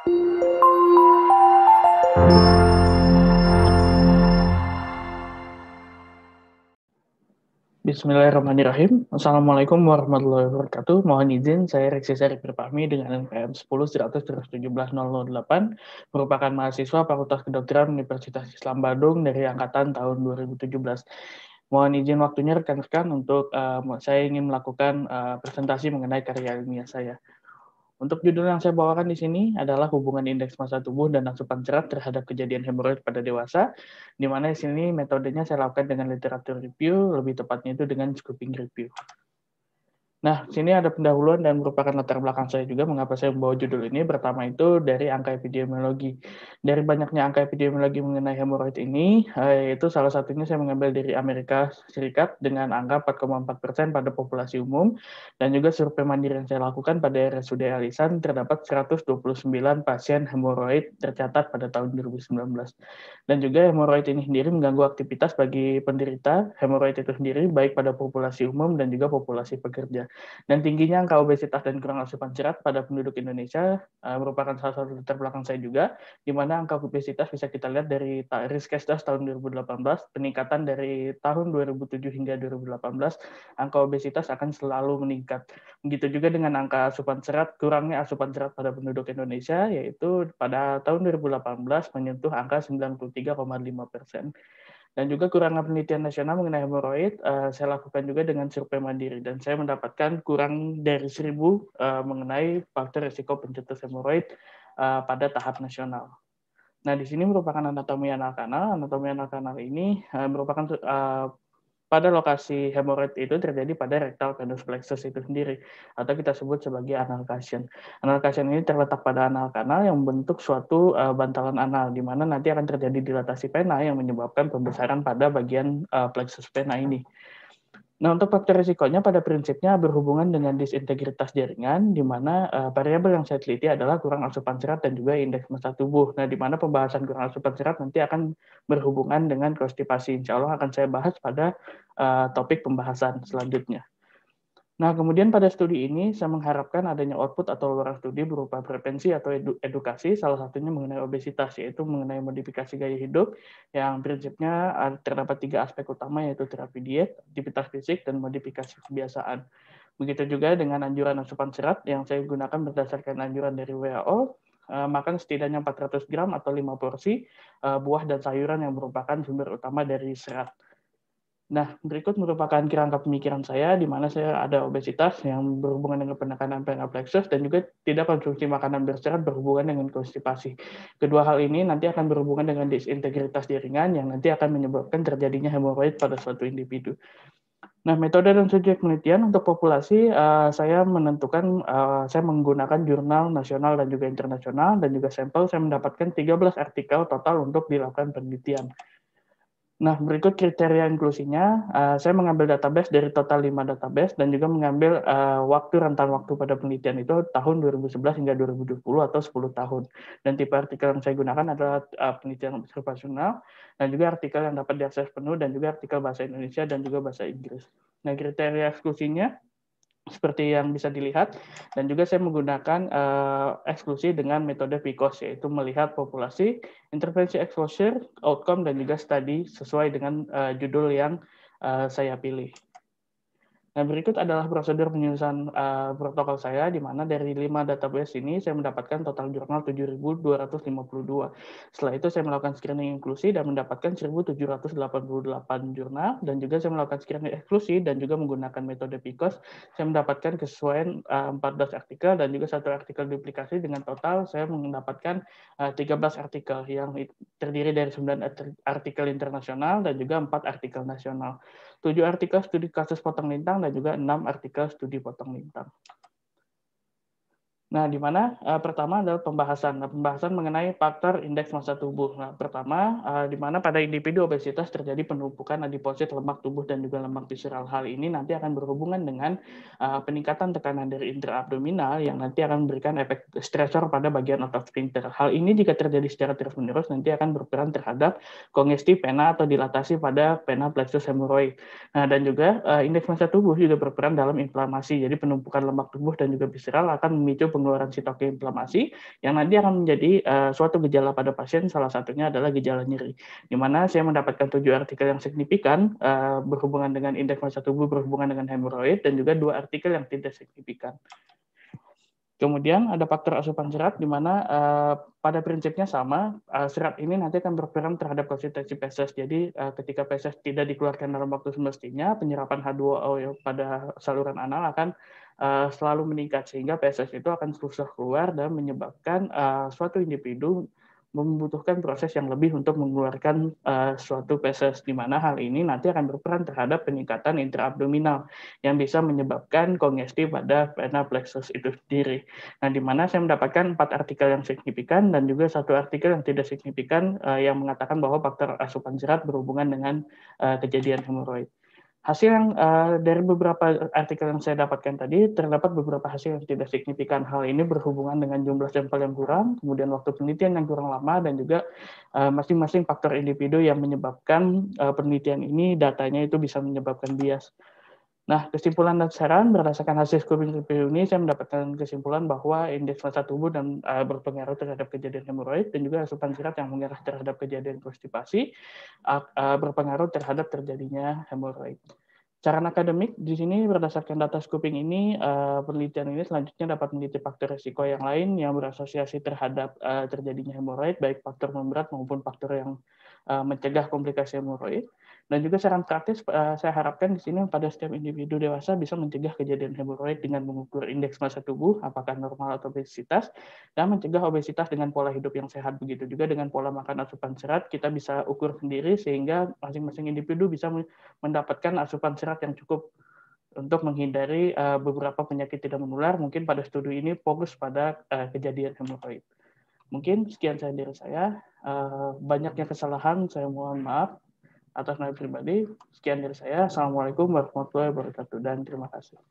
Bismillahirrahmanirrahim. Assalamualaikum warahmatullahi wabarakatuh. Mohon izin, saya Reksi Sari Fahmi dengan NPM 10-117-008, merupakan mahasiswa Fakultas Kedokteran Universitas Islam Bandung dari angkatan tahun 2017. Mohon izin waktunya rekan-rekan untuk saya ingin melakukan presentasi mengenai karya ilmiah saya. Untuk judul yang saya bawakan di sini adalah hubungan indeks massa tubuh dan asupan serat terhadap kejadian hemoroid pada dewasa, di mana di sini metodenya saya lakukan dengan literatur review, lebih tepatnya itu dengan scoping review. Nah, sini ada pendahuluan dan merupakan latar belakang saya juga mengapa saya membawa judul ini. Pertama itu dari angka epidemiologi. Dari banyaknya angka epidemiologi mengenai hemoroid ini, itu salah satunya saya mengambil dari Amerika Serikat dengan angka 4,4% pada populasi umum, dan juga survei mandiri yang saya lakukan pada RSUD Alisan terdapat 129 pasien hemoroid tercatat pada tahun 2019. Dan juga hemoroid ini sendiri mengganggu aktivitas bagi penderita hemoroid itu sendiri, baik pada populasi umum dan juga populasi pekerja. Dan tingginya angka obesitas dan kurang asupan serat pada penduduk Indonesia merupakan salah satu latar belakang saya juga, di mana angka obesitas bisa kita lihat dari Riskesdas tahun 2018, peningkatan dari tahun 2007 hingga 2018, angka obesitas akan selalu meningkat. Begitu juga dengan angka asupan serat, kurangnya asupan serat pada penduduk Indonesia, yaitu pada tahun 2018 menyentuh angka 93,5%. Dan juga kurangnya penelitian nasional mengenai hemoroid, saya lakukan juga dengan survei mandiri, dan saya mendapatkan kurang dari 1.000 mengenai faktor risiko pencetus hemoroid pada tahap nasional. Nah, di sini merupakan anatomi anal kanal. Anatomi anal kanal ini merupakan pada lokasi hemoroid itu terjadi pada rectal venous plexus itu sendiri, atau kita sebut sebagai anal cushion. Anal cushion ini terletak pada anal kanal yang membentuk suatu bantalan anal, di mana nanti akan terjadi dilatasi pena yang menyebabkan pembesaran pada bagian plexus pena ini. Nah, untuk faktor risikonya pada prinsipnya berhubungan dengan disintegritas jaringan, di mana variabel yang saya teliti adalah kurang asupan serat dan juga indeks massa tubuh. Nah, di mana pembahasan kurang asupan serat nanti akan berhubungan dengan konstipasi. Insya Allah akan saya bahas pada topik pembahasan selanjutnya. Nah, kemudian pada studi ini saya mengharapkan adanya output atau luaran studi berupa prevensi atau edukasi, salah satunya mengenai obesitas, yaitu mengenai modifikasi gaya hidup, yang prinsipnya terdapat 3 aspek utama, yaitu terapi diet, aktivitas fisik, dan modifikasi kebiasaan. Begitu juga dengan anjuran asupan serat yang saya gunakan berdasarkan anjuran dari WHO, makan setidaknya 400 gram atau 5 porsi buah dan sayuran yang merupakan sumber utama dari serat. Nah, berikut merupakan kerangka pemikiran saya, di mana saya ada obesitas yang berhubungan dengan penekanan pena plexus dan juga tidak konsumsi makanan berserat berhubungan dengan konstipasi. Kedua hal ini nanti akan berhubungan dengan disintegritas jaringan yang nanti akan menyebabkan terjadinya hemoroid pada suatu individu. Nah, metode dan subjek penelitian untuk populasi, saya menentukan, saya menggunakan jurnal nasional dan juga internasional, dan juga sampel saya mendapatkan 13 artikel total untuk dilakukan penelitian. Nah, berikut kriteria inklusinya. Saya mengambil database dari total 5 database dan juga mengambil rentan waktu pada penelitian itu tahun 2011 hingga 2020 atau 10 tahun. Dan tipe artikel yang saya gunakan adalah penelitian observasional dan juga artikel yang dapat diakses penuh dan juga artikel bahasa Indonesia dan juga bahasa Inggris. Nah, kriteria eksklusinya seperti yang bisa dilihat, dan juga saya menggunakan eksklusi dengan metode PICOS, yaitu melihat populasi, intervensi exposure, outcome, dan juga study sesuai dengan judul yang saya pilih. Nah, berikut adalah prosedur penyusunan protokol saya, di mana dari 5 database ini saya mendapatkan total jurnal 7.252. Setelah itu saya melakukan screening inklusi dan mendapatkan 1.788 jurnal, dan juga saya melakukan screening eksklusi dan juga menggunakan metode PICOS. Saya mendapatkan kesesuaian 14 artikel dan juga 1 artikel duplikasi, dengan total saya mendapatkan 13 artikel yang terdiri dari 9 artikel internasional dan juga 4 artikel nasional. 7 artikel studi kasus potong lintang dan juga 6 artikel studi potong lintang. Nah, di mana pertama adalah pembahasan. Nah, pembahasan mengenai faktor indeks massa tubuh. Nah, pertama, di mana pada individu obesitas terjadi penumpukan adiposit lemak tubuh dan juga lemak visceral. Hal ini nanti akan berhubungan dengan peningkatan tekanan dari intraabdominal yang nanti akan memberikan efek stresor pada bagian otot sphincter. Hal ini jika terjadi secara terus-menerus nanti akan berperan terhadap kongesti pena atau dilatasi pada pena plexus hemoroid. Nah, dan juga indeks massa tubuh juga berperan dalam inflamasi. Jadi penumpukan lemak tubuh dan juga visceral akan memicu pengeluaran sitokin inflamasi yang nanti akan menjadi suatu gejala pada pasien, salah satunya adalah gejala nyeri. Di mana saya mendapatkan 7 artikel yang signifikan berhubungan dengan indeks massa tubuh, berhubungan dengan hemoroid, dan juga 2 artikel yang tidak signifikan. Kemudian ada faktor asupan serat, di mana pada prinsipnya sama, serat ini nanti akan berperan terhadap konsistensi feses. Jadi ketika feses tidak dikeluarkan dalam waktu semestinya, penyerapan H2O pada saluran anal akan selalu meningkat, sehingga feses itu akan susah keluar dan menyebabkan suatu individu membutuhkan proses yang lebih untuk mengeluarkan suatu feses, di mana hal ini nanti akan berperan terhadap peningkatan intraabdominal yang bisa menyebabkan kongesti pada vena plexus itu sendiri. Nah, di mana saya mendapatkan 4 artikel yang signifikan dan juga 1 artikel yang tidak signifikan yang mengatakan bahwa faktor asupan serat berhubungan dengan kejadian hemoroid. Hasil yang dari beberapa artikel yang saya dapatkan tadi, terdapat beberapa hasil yang tidak signifikan. Hal ini berhubungan dengan jumlah sampel yang kurang, kemudian waktu penelitian yang kurang lama, dan juga masing-masing faktor individu yang menyebabkan penelitian ini, datanya itu bisa menyebabkan bias. Nah, kesimpulan dan saran berdasarkan hasil scoping review ini, saya mendapatkan kesimpulan bahwa indeks massa tubuh dan berpengaruh terhadap kejadian hemoroid, dan juga asupan serat yang mengarah terhadap kejadian konstipasi berpengaruh terhadap terjadinya hemoroid. Cara akademik di sini berdasarkan data scoping ini, penelitian ini selanjutnya dapat meneliti faktor risiko yang lain yang berasosiasi terhadap terjadinya hemoroid, baik faktor memberat maupun faktor yang mencegah komplikasi hemoroid. Dan juga saran praktis saya harapkan di sini pada setiap individu dewasa bisa mencegah kejadian hemoroid dengan mengukur indeks massa tubuh apakah normal atau obesitas, dan mencegah obesitas dengan pola hidup yang sehat. Begitu juga dengan pola makan asupan serat, kita bisa ukur sendiri sehingga masing-masing individu bisa mendapatkan asupan serat yang cukup untuk menghindari beberapa penyakit tidak menular. Mungkin pada studi ini fokus pada kejadian hemoroid. Mungkin sekian saja dari saya. Banyaknya kesalahan, saya mohon maaf atas nama pribadi. Sekian dari saya. Assalamualaikum warahmatullahi wabarakatuh dan terima kasih.